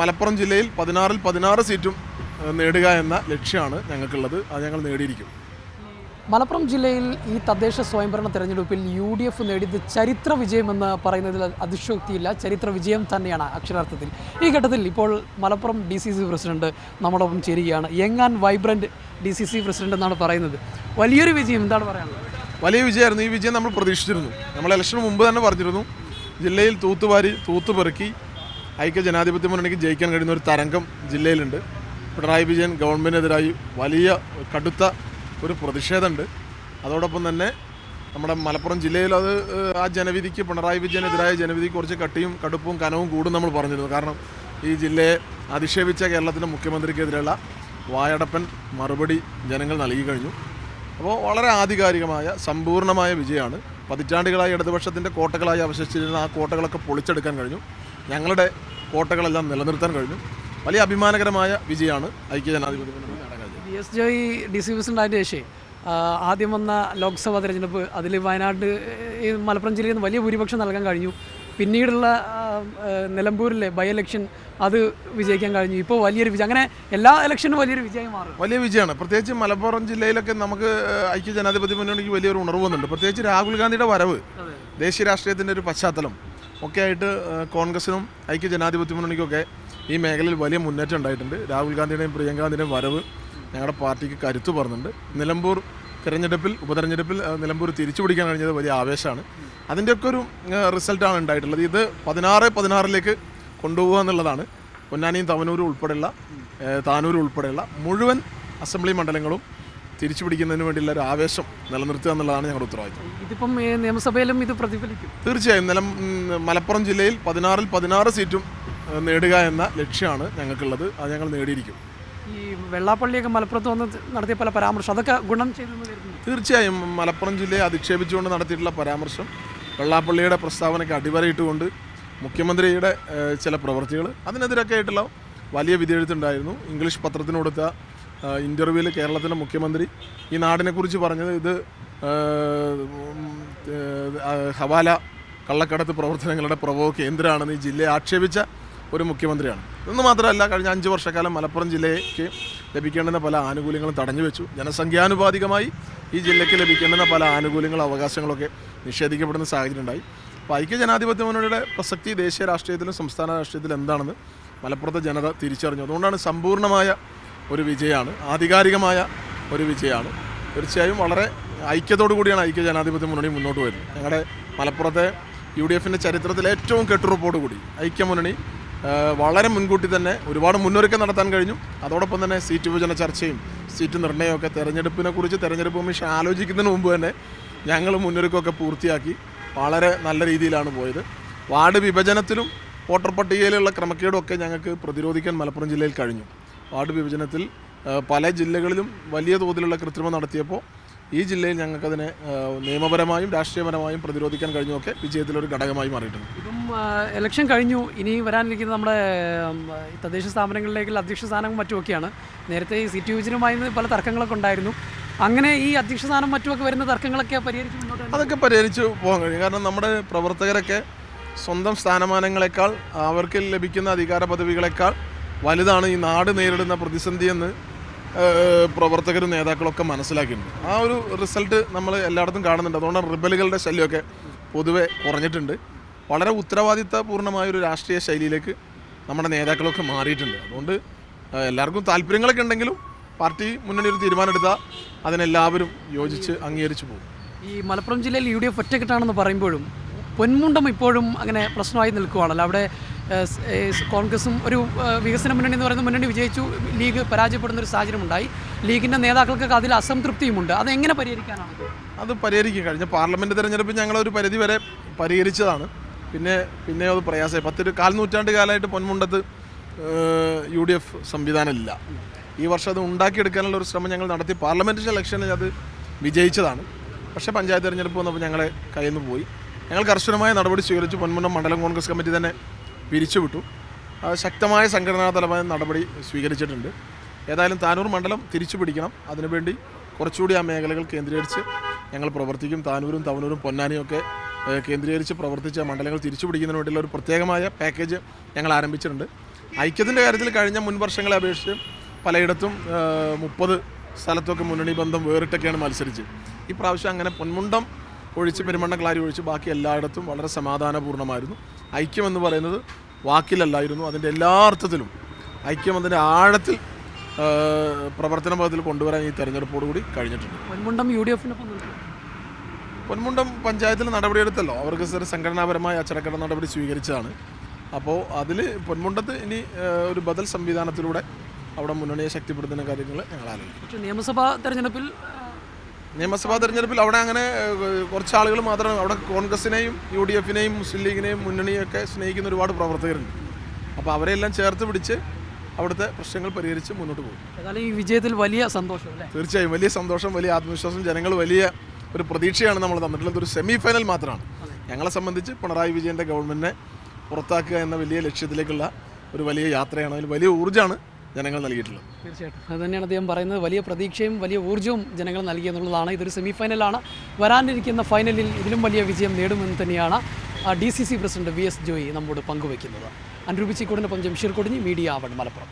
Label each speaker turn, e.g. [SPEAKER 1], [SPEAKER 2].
[SPEAKER 1] മലപ്പുറം ജില്ലയിൽ 16-ൽ 16 സീറ്റും നേടുക എന്ന ലക്ഷ്യമാണ് ഞങ്ങൾക്കുള്ളത്. അത് ഞങ്ങൾ നേടിയിരിക്കും.
[SPEAKER 2] മലപ്പുറം ജില്ലയിൽ ഈ തദ്ദേശ സ്വയംഭരണ തെരഞ്ഞെടുപ്പിൽ UDF നേടിയത് ചരിത്ര വിജയമെന്ന് പറയുന്നതിൽ അതിശയോക്തിയില്ല. ചരിത്ര വിജയം തന്നെയാണ് അക്ഷരാർത്ഥത്തിൽ. ഈ ഘട്ടത്തിൽ ഇപ്പോൾ മലപ്പുറം DCC പ്രസിഡന്റ് നമ്മളൊപ്പം ചേരുകയാണ്. Young and vibrant DCC president എന്നാണ് പറയുന്നത്. വലിയൊരു വിജയം, എന്താണ് പറയാനുള്ളത്?
[SPEAKER 1] വലിയ വിജയമായിരുന്നു. ഈ വിജയം നമ്മൾ പ്രതീക്ഷിച്ചിരുന്നു. നമ്മൾ ഇലക്ഷന് മുമ്പ് തന്നെ പറഞ്ഞിരുന്നു, ജില്ലയിൽ തൂത്തുപെറുക്കി ഐക്യ ജനാധിപത്യ മുന്നണിക്ക് ജയിക്കാൻ കഴിയുന്ന ഒരു തരംഗം ജില്ലയിലുണ്ട്. പിണറായി വിജയൻ ഗവൺമെൻറ്റിനെതിരായി വലിയ കടുത്ത ഒരു പ്രതിഷേധമുണ്ട്. അതോടൊപ്പം തന്നെ നമ്മുടെ മലപ്പുറം ജില്ലയിൽ ആ ജനവിധിക്ക്, പിണറായി വിജയനെതിരായ ജനവിധിക്ക് കുറച്ച് കടുപ്പവും കനവും കൂടും നമ്മൾ പറഞ്ഞിരുന്നു. കാരണം ഈ ജില്ലയെ അധിക്ഷേപിച്ച കേരളത്തിൻ്റെ മുഖ്യമന്ത്രിക്കെതിരെയുള്ള വായടപ്പൻ മറുപടി ജനങ്ങൾ നൽകി കഴിഞ്ഞു. അപ്പോൾ വളരെ ആധികാരികമായ സമ്പൂർണ്ണമായ വിജയമാണ്. പതിറ്റാണ്ടുകളായി ഇടതുപക്ഷത്തിൻ്റെ കോട്ടകളായി അവശേഷിച്ചിരുന്ന ആ കോട്ടകളൊക്കെ പൊളിച്ചെടുക്കാൻ കഴിഞ്ഞു. ഞങ്ങളുടെ കോട്ടകളെല്ലാം നിലനിർത്താൻ കഴിഞ്ഞു. വലിയ അഭിമാനകരമായ വിജയമാണ് ഐക്യ ജനാധിപത്യ മുന്നണി നേടാൻ കഴിഞ്ഞത്.
[SPEAKER 2] DSJ DC പ്രസിഡന്റായതിനു ശേഷം ആദ്യം വന്ന ലോക്സഭാ തെരഞ്ഞെടുപ്പ്, അതിൽ വയനാട് ഈ മലപ്പുറം ജില്ലയിൽ നിന്ന് വലിയ ഭൂരിപക്ഷം നൽകാൻ കഴിഞ്ഞു. പിന്നീടുള്ള നിലമ്പൂരിലെ ബൈ ഇലക്ഷൻ അത് വിജയിക്കാൻ കഴിഞ്ഞു. ഇപ്പോൾ വലിയൊരു വിജയം, അങ്ങനെ എല്ലാ ഇലക്ഷനും വലിയൊരു വിജയം മാറും.
[SPEAKER 1] വലിയ വിജയമാണ്. പ്രത്യേകിച്ച് മലപ്പുറം ജില്ലയിലൊക്കെ നമുക്ക് ഐക്യ ജനാധിപത്യ മുന്നണിക്ക് വലിയൊരു ഉണർവ് വന്നിട്ടുണ്ട്. പ്രത്യേകിച്ച് രാഹുൽ ഗാന്ധിയുടെ വരവ്, ദേശീയ രാഷ്ട്രീയത്തിൻ്റെ ഒരു പശ്ചാത്തലം ഒക്കെ ആയിട്ട് കോൺഗ്രസിനും ഐക്യ ജനാധിപത്യ മുന്നണിക്കൊക്കെ ഈ മേഖലയിൽ വലിയ മുന്നേറ്റം ഉണ്ടായിട്ടുണ്ട്. രാഹുൽ ഗാന്ധിയുടെയും പ്രിയങ്ക ഗാന്ധിയുടെയും വരവ് ഞങ്ങളുടെ പാർട്ടിക്ക് കരുത്തു പറഞ്ഞിട്ടുണ്ട്. നിലമ്പൂർ ഉപതെരഞ്ഞെടുപ്പിൽ നിലമ്പൂർ തിരിച്ചു പിടിക്കാൻ കഴിഞ്ഞത് വലിയ ആവേശമാണ്. അതിൻ്റെയൊക്കെ ഒരു റിസൾട്ടാണ് ഉണ്ടായിട്ടുള്ളത്. ഇത് 16-16 കൊണ്ടുപോകുക എന്നുള്ളതാണ്. പൊന്നാനിയും താനൂരും ഉൾപ്പെടെയുള്ള മുഴുവൻ അസംബ്ലി മണ്ഡലങ്ങളും തിരിച്ചു പിടിക്കുന്നതിന് വേണ്ടിയുള്ള ഒരു ആവേശം നിലനിർത്തുക എന്നുള്ളതാണ് ഞങ്ങളുടെ ഉത്തരവാദിത്വം.
[SPEAKER 2] ഇതിപ്പം നിയമസഭയിലും ഇത് പ്രതിഫലിക്കും.
[SPEAKER 1] തീർച്ചയായും മലപ്പുറം ജില്ലയിൽ 16-ൽ 16 സീറ്റും നേടുക എന്ന ലക്ഷ്യമാണ് ഞങ്ങൾക്കുള്ളത്. അത് ഞങ്ങൾ നേടിയിരിക്കും.
[SPEAKER 2] ഈ വെള്ളാപ്പള്ളിയൊക്കെ മലപ്പുറത്ത് വന്ന് നടത്തിയ പല പരാമർശം, അതൊക്കെ ഗുണം ചെയ്തെന്ന് വരുന്നു.
[SPEAKER 1] തീർച്ചയായും മലപ്പുറം ജില്ലയെ അധിക്ഷേപിച്ചുകൊണ്ട് നടത്തിയിട്ടുള്ള പരാമർശം, വെള്ളാപ്പള്ളിയുടെ പ്രസ്താവനയ്ക്ക് അടിവരയിട്ടുകൊണ്ട് മുഖ്യമന്ത്രിയുടെ ചില പ്രവൃത്തികൾ, അതിനെതിരൊക്കെ ആയിട്ടുള്ള വലിയ വിധിയെഴുത്തുണ്ടായിരുന്നു. ഇംഗ്ലീഷ് പത്രത്തിന് കൊടുത്ത ഇൻ്റർവ്യൂവിൽ കേരളത്തിൻ്റെ മുഖ്യമന്ത്രി ഈ നാടിനെക്കുറിച്ച് പറഞ്ഞത് ഇത് ഹവാല കള്ളക്കടത്ത് പ്രവർത്തനങ്ങളുടെ കേന്ദ്രമാണെന്ന് ഈ ജില്ലയെ ആക്ഷേപിച്ച ഒരു മുഖ്യമന്ത്രിയാണ്. ഇതൊന്നും മാത്രമല്ല, കഴിഞ്ഞ 5 വർഷക്കാലം മലപ്പുറം ജില്ലയ്ക്ക് ലഭിക്കേണ്ടുന്ന പല ആനുകൂല്യങ്ങളും തടഞ്ഞു വെച്ചു. ജനസംഖ്യാനുപാതികമായി ഈ ജില്ലയ്ക്ക് ലഭിക്കേണ്ടുന്ന പല ആനുകൂല്യങ്ങളും അവകാശങ്ങളൊക്കെ നിഷേധിക്കപ്പെടുന്ന സാഹചര്യം ഉണ്ടായി. അപ്പോൾ ഐക്യ ജനാധിപത്യ മുന്നണിയുടെ പ്രസക്തി ദേശീയ രാഷ്ട്രീയത്തിലും സംസ്ഥാന രാഷ്ട്രീയത്തിലും എന്താണെന്ന് മലപ്പുറത്തെ ജനത തിരിച്ചറിഞ്ഞു. അതുകൊണ്ടാണ് സമ്പൂർണ്ണമായ ഒരു വിജയമാണ്, ആധികാരികമായ ഒരു വിജയമാണ്. തീർച്ചയായും വളരെ ഐക്യത്തോടു കൂടിയാണ് ഐക്യ ജനാധിപത്യ മുന്നണി മുന്നോട്ട് വരുന്നത്. ഞങ്ങളുടെ മലപ്പുറത്തെ UDFൻ്റെ ചരിത്രത്തിലെ ഏറ്റവും കെട്ടുറപ്പോടുകൂടി ഐക്യമുന്നണി വളരെ മുൻകൂട്ടി തന്നെ ഒരുപാട് മുന്നൊരുക്കം നടത്താൻ കഴിഞ്ഞു. അതോടൊപ്പം തന്നെ സീറ്റ് വിഭജന ചർച്ചയും സീറ്റ് നിർണ്ണയമൊക്കെ തെരഞ്ഞെടുപ്പ് കമ്മീഷൻ ആലോചിക്കുന്നതിന് മുമ്പ് തന്നെ ഞങ്ങൾ മുന്നൊരുക്കമൊക്കെ പൂർത്തിയാക്കി വളരെ നല്ല രീതിയിലാണ് പോയത്. വാർഡ് വിഭജനത്തിലും വോട്ടർ പട്ടികയിലുള്ള ക്രമക്കേടുമൊക്കെ ഞങ്ങൾക്ക് പ്രതിരോധിക്കാൻ മലപ്പുറം ജില്ലയിൽ കഴിഞ്ഞു. വാർഡ് വിഭജനത്തിൽ പല ജില്ലകളിലും വലിയ തോതിലുള്ള കൃത്രിമം നടത്തിയപ്പോൾ ഈ ജില്ലയിൽ ഞങ്ങൾക്കതിനെ നിയമപരമായും രാഷ്ട്രീയപരമായും പ്രതിരോധിക്കാൻ കഴിഞ്ഞൊക്കെ വിജയത്തിലൊരു ഘടകമായി മാറിയിട്ടുണ്ട്.
[SPEAKER 2] ഇപ്പം ഇലക്ഷൻ കഴിഞ്ഞു, ഇനി വരാനിരിക്കുന്ന നമ്മുടെ തദ്ദേശ സ്ഥാപനങ്ങളിലേക്കുള്ള അധ്യക്ഷ സ്ഥാനവും മറ്റുമൊക്കെയാണ്. നേരത്തെ ഈ സീറ്റ് വിഭജനവുമായി പല തർക്കങ്ങളൊക്കെ ഉണ്ടായിരുന്നു. അങ്ങനെ ഈ അധ്യക്ഷ സ്ഥാനം മറ്റുമൊക്കെ വരുന്ന തർക്കങ്ങളൊക്കെ
[SPEAKER 1] അതൊക്കെ പരിഹരിച്ച് പോകാൻ കഴിയും. കാരണം നമ്മുടെ പ്രവർത്തകരൊക്കെ സ്വന്തം സ്ഥാനമാനങ്ങളെക്കാൾ, അവർക്ക് ലഭിക്കുന്ന അധികാര പദവികളെക്കാൾ വലുതാണ് ഈ നാട് നേരിടുന്ന പ്രതിസന്ധിയെന്ന് പ്രവർത്തകരും നേതാക്കളൊക്കെ മനസ്സിലാക്കിയിട്ടുണ്ട്. ആ ഒരു റിസൾട്ട് നമ്മൾ എല്ലായിടത്തും കാണുന്നുണ്ട്. അതുകൊണ്ട് റിബലുകളുടെ ശല്യമൊക്കെ പൊതുവെ കുറഞ്ഞിട്ടുണ്ട്. വളരെ ഉത്തരവാദിത്തപൂർണ്ണമായൊരു രാഷ്ട്രീയ ശൈലിയിലേക്ക് നമ്മുടെ നേതാക്കളൊക്കെ മാറിയിട്ടുണ്ട്. അതുകൊണ്ട് എല്ലാവർക്കും താല്പര്യങ്ങളൊക്കെ ഉണ്ടെങ്കിലും പാർട്ടി മുന്നണി ഒരു തീരുമാനം എടുത്താൽ അതിനെല്ലാവരും യോജിച്ച് അംഗീകരിച്ചു പോകും.
[SPEAKER 2] ഈ മലപ്പുറം ജില്ലയിൽ UDF ഒറ്റക്കെട്ടാണെന്ന് പറയുമ്പോഴും പൊന്മുണ്ടം ഇപ്പോഴും അങ്ങനെ പ്രശ്നമായി നിൽക്കുകയാണല്ലോ. അവിടെ കോൺഗ്രസും ഒരു വികസന മുന്നണി എന്ന് പറയുന്ന മുന്നണി വിജയിച്ചു, ലീഗ് പരാജയപ്പെടുന്നൊരു സാഹചര്യം ഉണ്ടായി. ലീഗിൻ്റെ നേതാക്കൾക്കൊക്കെ അതിൽ അസംതൃപ്തിയുമുണ്ട്. അതെങ്ങനെ പരിഹരിക്കാനാണ്?
[SPEAKER 1] അത് പരിഹരിക്കും. കഴിഞ്ഞ പാർലമെൻറ്റ് തെരഞ്ഞെടുപ്പ് ഞങ്ങളൊരു പരിധി വരെ പരിഹരിച്ചതാണ്. പിന്നെ അത് പ്രയാസമായി. 1 നൂറ്റാണ്ട് കാലമായിട്ട് പൊന്മുണ്ടത്ത് UDF സംവിധാനമില്ല. ഈ വർഷം അത് ഉണ്ടാക്കിയെടുക്കാനുള്ള ഒരു ശ്രമം ഞങ്ങൾ നടത്തി. പാർലമെൻറ്റ് ഇലക്ഷനിൽ അത് വിജയിച്ചതാണ്. പക്ഷേ പഞ്ചായത്ത് തെരഞ്ഞെടുപ്പ് വന്നപ്പോൾ ഞങ്ങളെ കയ്യിൽ നിന്ന് പോയി. ഞങ്ങൾ കർശനമായ നടപടി സ്വീകരിച്ചു. പൊന്മുണ്ടം മണ്ഡലം കോൺഗ്രസ് കമ്മിറ്റി തന്നെ പിരിച്ചുവിട്ടു. ശക്തമായ സംഘടനാതലമായ നടപടി സ്വീകരിച്ചിട്ടുണ്ട്. ഏതായാലും താനൂർ മണ്ഡലം തിരിച്ചു പിടിക്കണം. അതിനുവേണ്ടി കുറച്ചുകൂടി ആ മേഖലകൾ കേന്ദ്രീകരിച്ച് ഞങ്ങൾ പ്രവർത്തിക്കും. താനൂരും തവനൂരും പൊന്നാനിയും ഒക്കെ കേന്ദ്രീകരിച്ച് പ്രവർത്തിച്ച മണ്ഡലങ്ങൾ തിരിച്ചു പിടിക്കുന്നതിന് വേണ്ടിയുള്ള ഒരു പ്രത്യേകമായ പാക്കേജ് ഞങ്ങൾ ആരംഭിച്ചിട്ടുണ്ട്. ഐക്യത്തിൻ്റെ കാര്യത്തിൽ കഴിഞ്ഞ മുൻ വർഷങ്ങളെ അപേക്ഷിച്ച് പലയിടത്തും 30 സ്ഥലത്തൊക്കെ മുന്നണി ബന്ധം വേറിട്ടൊക്കെയാണ് മത്സരിച്ച്. ഈ പ്രാവശ്യം അങ്ങനെ പൊന്മുണ്ടം ഒഴിച്ച് പെരുമണ്ണക്ലാരി ഒഴിച്ച് ബാക്കി എല്ലായിടത്തും വളരെ സമാധാനപൂർണ്ണമായിരുന്നു. ഐക്യം എന്ന് പറയുന്നത് വാക്കിലല്ലായിരുന്നു, അതിൻ്റെ എല്ലാ അർത്ഥത്തിലും ഐക്യം അതിൻ്റെ ആഴത്തിൽ പ്രവർത്തന പദത്തിൽ കൊണ്ടുവരാൻ ഈ തെരഞ്ഞെടുപ്പോടുകൂടി കഴിഞ്ഞിട്ടുണ്ട്.
[SPEAKER 2] പൊന്മുണ്ടം UDF-നൊപ്പം നിൽക്കും.
[SPEAKER 1] പൊന്മുണ്ടം പഞ്ചായത്തിൽ നടപടിയെടുത്തല്ലോ, അവർക്ക് സംഘടനാപരമായ അച്ചടക്ക നടപടി സ്വീകരിച്ചതാണ്. അപ്പോൾ അതിൽ പൊന്മുണ്ടത്ത് ഇനി ഒരു ബദൽ സംവിധാനത്തിലൂടെ അവിടെ മുന്നണിയെ ശക്തിപ്പെടുത്തുന്ന കാര്യങ്ങൾ ഞങ്ങൾ ആലോചിക്കും.
[SPEAKER 2] പക്ഷേ നിയമസഭാ
[SPEAKER 1] തെരഞ്ഞെടുപ്പിൽ അവിടെ അങ്ങനെ കുറച്ച് ആളുകൾ മാത്രമേ, അവിടെ കോൺഗ്രസിനെയും UDF-നെയും മുസ്ലിം ലീഗിനെയും മുന്നണിയൊക്കെ സ്നേഹിക്കുന്ന ഒരുപാട് പ്രവർത്തകരുണ്ട്. അപ്പോൾ അവരെല്ലാം ചേർത്ത് പിടിച്ച് അവിടുത്തെ പ്രശ്നങ്ങൾ പരിഹരിച്ച് മുന്നോട്ട് പോകും.
[SPEAKER 2] ഏതായാലും ഈ വിജയത്തിൽ വലിയ സന്തോഷം അല്ലേ?
[SPEAKER 1] തീർച്ചയായും വലിയ സന്തോഷം, വലിയ ആത്മവിശ്വാസം, ജനങ്ങൾ വലിയ ഒരു പ്രതീക്ഷയാണ് നമ്മൾ തന്നിട്ടുള്ളത്. ഒരു സെമി ഫൈനൽ മാത്രമാണ്. ഞങ്ങളെ സംബന്ധിച്ച് പിണറായി വിജയൻ്റെ ഗവൺമെൻറ്റിനെ പുറത്താക്കുക എന്ന വലിയ ലക്ഷ്യത്തിലേക്കുള്ള ഒരു വലിയ യാത്രയാണ്. അതിൽ വലിയ ഊർജ്ജമാണ് ജനങ്ങൾ നൽകിയിട്ടുള്ളത്.
[SPEAKER 2] തീർച്ചയായിട്ടും അത് തന്നെയാണ് അദ്ദേഹം പറയുന്നത്. വലിയ പ്രതീക്ഷയും വലിയ ഊർജ്ജവും ജനങ്ങൾ നൽകി എന്നുള്ളതാണ്. ഇതൊരു സെമി ഫൈനലാണ്. വരാനിരിക്കുന്ന ഫൈനലിൽ ഇതിലും വലിയ വിജയം നേടുമെന്ന് തന്നെയാണ് DCC പ്രസിഡന്റ് VS ജോയി നമ്മോട് പങ്കുവയ്ക്കുന്നത്. അനുരൂപിച്ചിക്കോടിനൊപ്പം ജംഷീർ കൊടിഞ്ഞി, മീഡിയ 1 മലപ്പുറം.